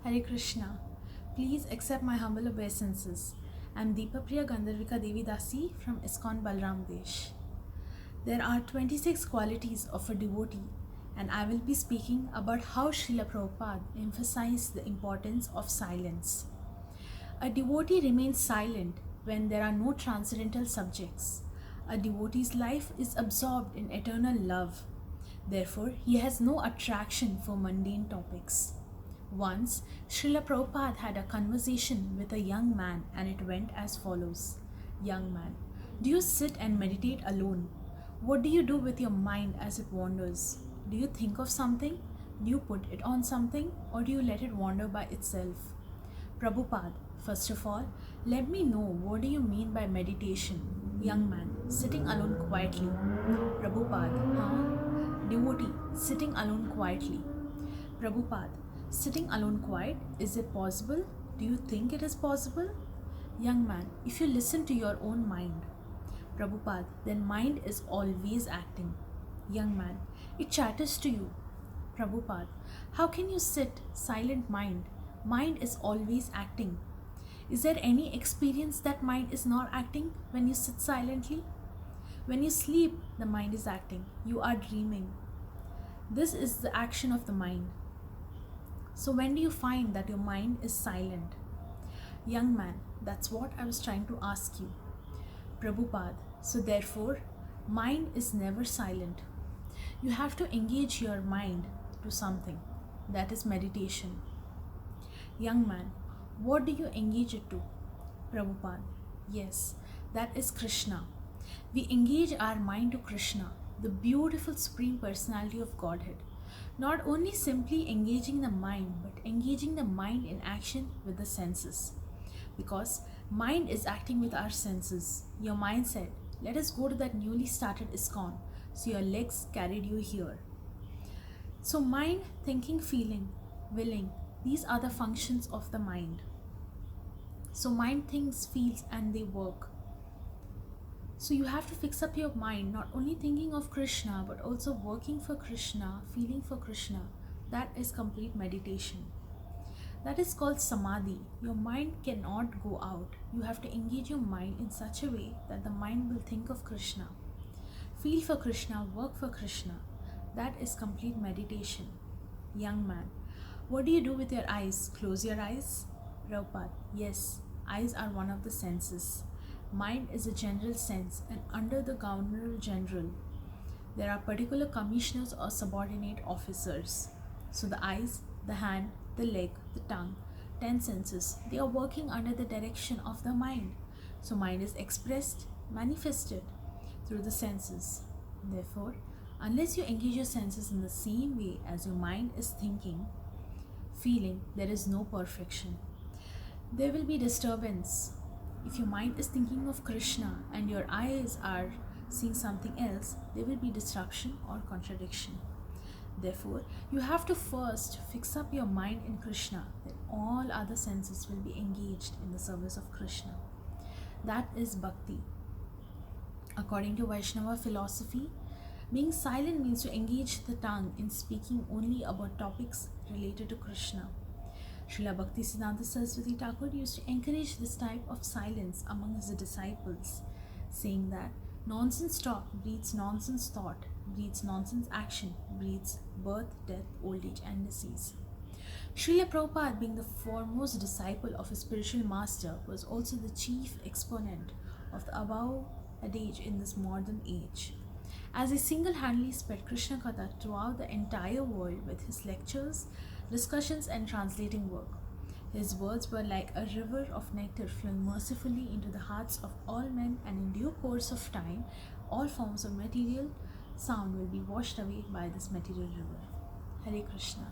Hare Krishna. Please accept my humble obeisances. I am Deepapriya Gandharvika Devi Dasi from ISKCON Balram Desh. There are 26 qualities of a devotee, and I will be speaking about how Srila Prabhupada emphasized the importance of silence. A devotee remains silent when there are no transcendental subjects. A devotee's life is absorbed in eternal love. Therefore, he has no attraction for mundane topics. Once, Srila Prabhupada had a conversation with a young man, and it went as follows. Young man, do you sit and meditate alone? What do you do with your mind as it wanders? Do you think of something? Do you put it on something? Or do you let it wander by itself? Prabhupada, first of all, let me know what do you mean by meditation? Young man, sitting alone quietly. Prabhupada, huh? Devotee, sitting alone quietly. Prabhupada, sitting alone quiet, is it possible? Do you think it is possible? Young man, if you listen to your own mind. Prabhupada, then mind is always acting. Young man, it chatters to you. Prabhupada, how can you sit, silent mind? Mind is always acting. Is there any experience that mind is not acting when you sit silently? When you sleep, the mind is acting. You are dreaming. This is the action of the mind. So when do you find that your mind is silent? Young man, that's what I was trying to ask you. Prabhupada, so therefore, mind is never silent. You have to engage your mind to something. That is meditation. Young man, what do you engage it to? Prabhupada, yes, that is Krishna. We engage our mind to Krishna, the beautiful Supreme Personality of Godhead. Not only simply engaging the mind, but engaging the mind in action with the senses. Because mind is acting with our senses. Your mind said, let us go to that newly started ISKCON. So your legs carried you here. So mind, thinking, feeling, willing, these are the functions of the mind. So mind thinks, feels, and they work. So you have to fix up your mind, not only thinking of Krishna, but also working for Krishna, feeling for Krishna. That is complete meditation. That is called samadhi. Your mind cannot go out. You have to engage your mind in such a way that the mind will think of Krishna. Feel for Krishna, work for Krishna. That is complete meditation. Young man, what do you do with your eyes? Close your eyes? Prabhupada, yes, eyes are one of the senses. Mind is a general sense, and under the Governor General, there are particular commissioners or subordinate officers. So the eyes, the hand, the leg, the tongue, 10 senses, they are working under the direction of the mind. So mind is expressed, manifested through the senses. Therefore, unless you engage your senses in the same way as your mind is thinking, feeling, there is no perfection. There will be disturbance. If your mind is thinking of Krishna and your eyes are seeing something else, there will be disruption or contradiction. Therefore, you have to first fix up your mind in Krishna, then all other senses will be engaged in the service of Krishna. That is bhakti. According to Vaishnava philosophy, being silent means to engage the tongue in speaking only about topics related to Krishna. Srila Bhaktisiddhanta Saraswati Thakur used to encourage this type of silence among his disciples, saying that nonsense talk breeds nonsense thought, breeds nonsense action, breeds birth, death, old age, and disease. Srila Prabhupada, being the foremost disciple of his spiritual master, was also the chief exponent of the above adage in this modern age. As he single-handedly spread Krishna Katha throughout the entire world with his lectures, discussions, and translating work. His words were like a river of nectar flowing mercifully into the hearts of all men, and in due course of time, all forms of material sound will be washed away by this material river. Hare Krishna.